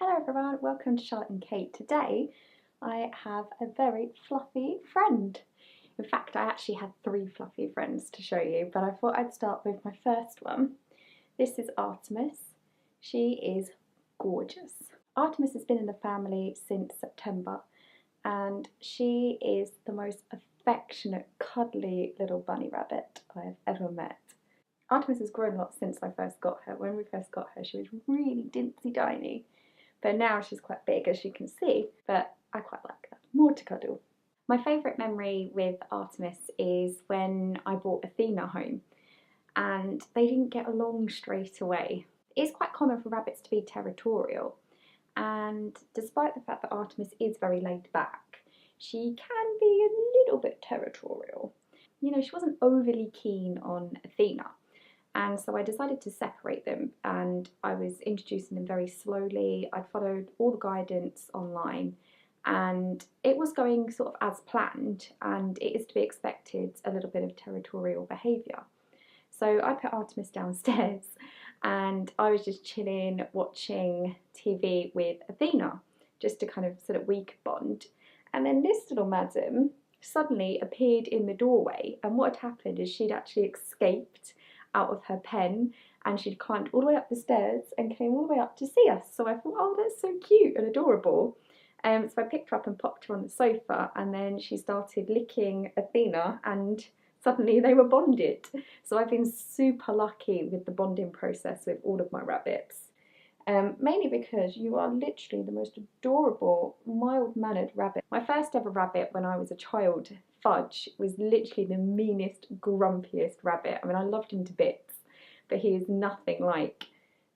Hello everyone, welcome to Charlotte and Kate. Today I have a very fluffy friend. In fact, I actually had three fluffy friends to show you, but I thought I'd start with my first one. This is Artemis. She is gorgeous. Artemis has been in the family since September and she is the most affectionate, cuddly little bunny rabbit I've ever met. Artemis has grown a lot since I first got her. When we first got her, she was really dincy tiny. But now she's quite big, as you can see, but I quite like her. More to cuddle. My favourite memory with Artemis is when I brought Athena home and they didn't get along straight away. It is quite common for rabbits to be territorial, and despite the fact that Artemis is very laid back, she can be a little bit territorial. You know, she wasn't overly keen on Athena. And so I decided to separate them and I was introducing them very slowly. I'd followed all the guidance online and it was going sort of as planned, and it is to be expected a little bit of territorial behaviour. So I put Artemis downstairs and I was just chilling, watching TV with Athena, just to kind of so that we could bond. And then this little madam suddenly appeared in the doorway, and what had happened is she'd actually escaped out of her pen and she'd climbed all the way up the stairs and came all the way up to see us. So I thought, oh, that's so cute and adorable. So I picked her up and popped her on the sofa, and then she started licking Athena and suddenly they were bonded. So I've been super lucky with the bonding process with all of my rabbits. Mainly because you are literally the most adorable, mild-mannered rabbit. My first ever rabbit when I was a child, Fudge, was literally the meanest, grumpiest rabbit. I mean, I loved him to bits, but he is nothing like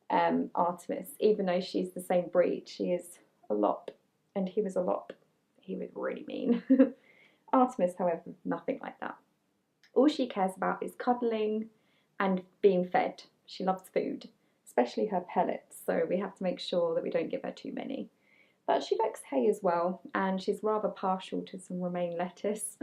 Artemis. Even though she's the same breed, she is a lop, and he was a lop. He was really mean. Artemis, however, nothing like that. All she cares about is cuddling and being fed. She loves food, especially her pellets, so we have to make sure that we don't give her too many. But she likes hay as well, and she's rather partial to some romaine lettuce,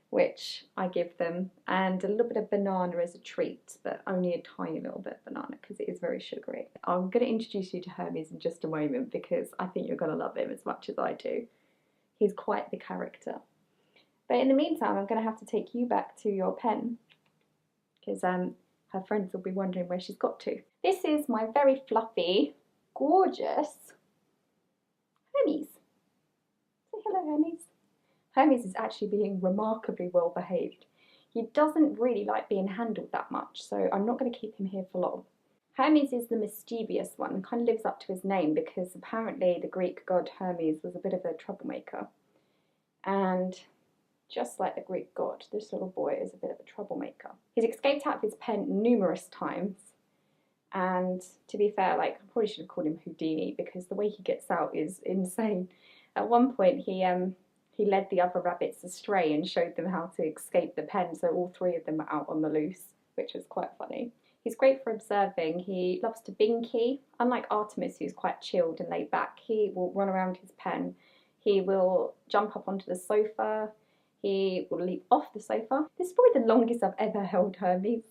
which I give them, and a little bit of banana as a treat, but only a tiny little bit of banana because it is very sugary. I'm going to introduce you to Hermes in just a moment because I think you're going to love him as much as I do. He's quite the character. But in the meantime, I'm going to have to take you back to your pen because her friends will be wondering where she's got to. This is my very fluffy, gorgeous Hermes. Say hello, Hermes. Hermes is actually being remarkably well behaved. He doesn't really like being handled that much, so I'm not going to keep him here for long. Hermes is the mischievous one, kind of lives up to his name because apparently the Greek god Hermes was a bit of a troublemaker. And just like the Greek god, this little boy is a bit of a troublemaker. He's escaped out of his pen numerous times, and to be fair, like, I probably should have called him Houdini because the way he gets out is insane. At one point he led the other rabbits astray and showed them how to escape the pen, so all three of them were out on the loose, which was quite funny. He's great for observing. He loves to binky. Unlike Artemis, who's quite chilled and laid back, he will run around his pen. He will jump up onto the sofa. He will leap off the sofa. This is probably the longest I've ever held Hermes.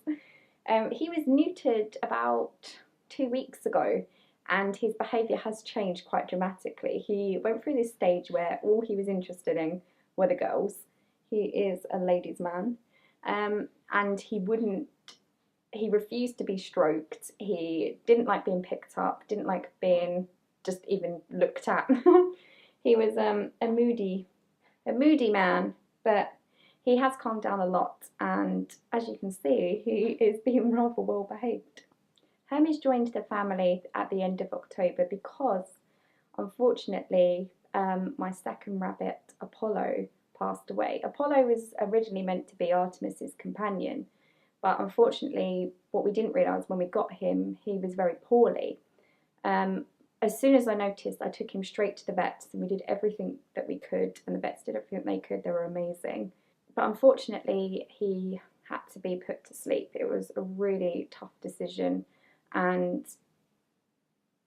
He was neutered about 2 weeks ago and his behaviour has changed quite dramatically. He went through this stage where all he was interested in were the girls. He is a ladies' man, and he refused to be stroked. He didn't like being picked up, didn't like being just even looked at. He was a moody man, but he has calmed down a lot, and as you can see, he is being rather well behaved. Hermes joined the family at the end of October because, unfortunately, my second rabbit, Apollo, passed away. Apollo was originally meant to be Artemis's companion, but unfortunately, what we didn't realise when we got him, he was very poorly. As soon as I noticed, I took him straight to the vets and we did everything that we could, and the vets did everything they could. They were amazing. But unfortunately, he had to be put to sleep. It was a really tough decision, and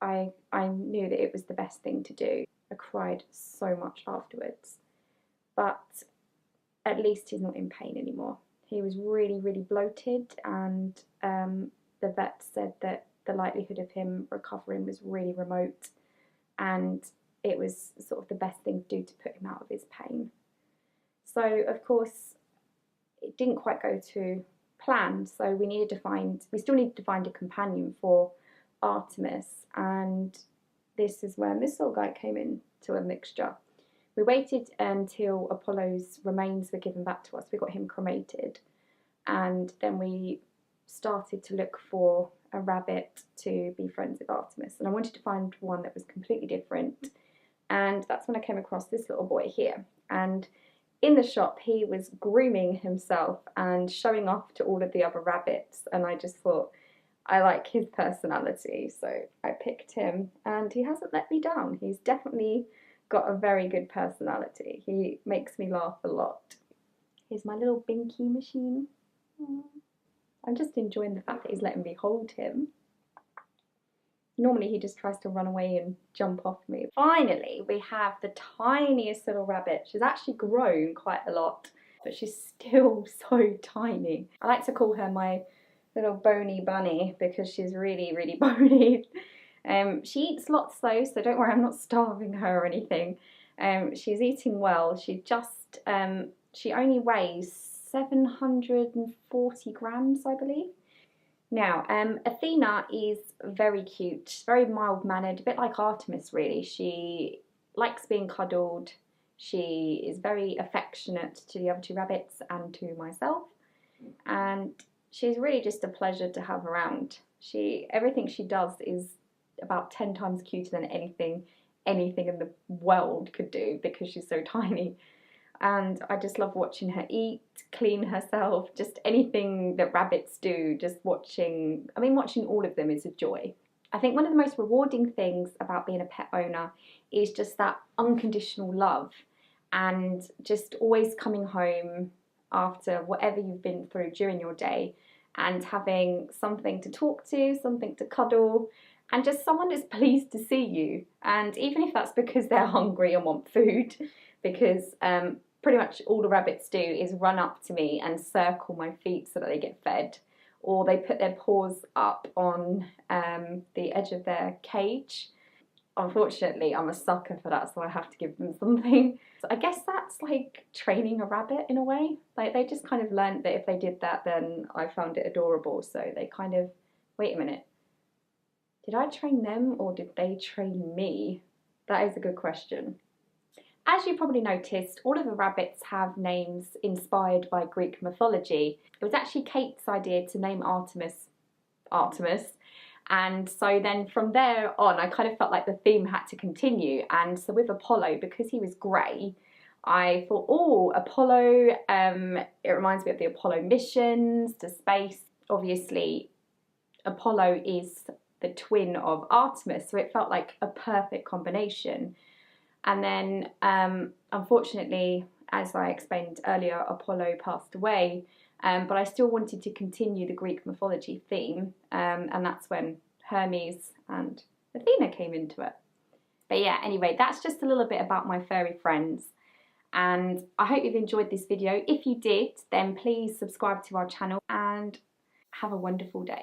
I knew that it was the best thing to do. I cried so much afterwards, but at least he's not in pain anymore. He was really, really bloated, and the vet said that the likelihood of him recovering was really remote. and it was sort of the best thing to do to put him out of his pain. So of course it didn't quite go to plan, so we still needed to find a companion for Artemis, and this is when this little guy came into a mixture. We waited until Apollo's remains were given back to us. We got him cremated, and then we started to look for a rabbit to be friends with Artemis, and I wanted to find one that was completely different, and that's when I came across this little boy here. And in the shop he was grooming himself and showing off to all of the other rabbits, and I just thought, I like his personality, so I picked him, and he hasn't let me down. He's definitely got a very good personality. He makes me laugh a lot. Here's my little binky machine. I'm just enjoying the fact that he's letting me hold him. Normally he just tries to run away and jump off me. Finally, we have the tiniest little rabbit. She's actually grown quite a lot, but she's still so tiny. I like to call her my little bony bunny because she's really, really bony. She eats lots though, so don't worry, I'm not starving her or anything. She's eating well. She only weighs 740 grams, I believe. Now, Athena is very cute, very mild-mannered, a bit like Artemis really. She likes being cuddled. She is very affectionate to the other two rabbits and to myself, and she's really just a pleasure to have around. Everything she does is about 10 times cuter than anything in the world could do because she's so tiny. And I just love watching her eat, clean herself, just anything that rabbits do, just watching all of them is a joy. I think one of the most rewarding things about being a pet owner is just that unconditional love, and just always coming home after whatever you've been through during your day and having something to talk to, something to cuddle, and just someone that's pleased to see you. And even if that's because they're hungry and want food, because pretty much all the rabbits do is run up to me and circle my feet so that they get fed, or they put their paws up on the edge of their cage. Unfortunately, I'm a sucker for that, so I have to give them something. So I guess that's like training a rabbit in a way. Like, they just kind of learned that if they did that, then I found it adorable. So they kind of, wait a minute, did I train them or did they train me? That is a good question. As you probably noticed, all of the rabbits have names inspired by Greek mythology. It was actually Kate's idea to name Artemis, and so then from there on I kind of felt like the theme had to continue. And so with Apollo, because he was grey, I thought, oh, Apollo, it reminds me of the Apollo missions to space. Obviously Apollo is the twin of Artemis, so it felt like a perfect combination. And then unfortunately, as I explained earlier, Apollo passed away, but I still wanted to continue the Greek mythology theme, and that's when Hermes and Athena came into it. But yeah, anyway, that's just a little bit about my furry friends, and I hope you've enjoyed this video. If you did, then please subscribe to our channel and have a wonderful day.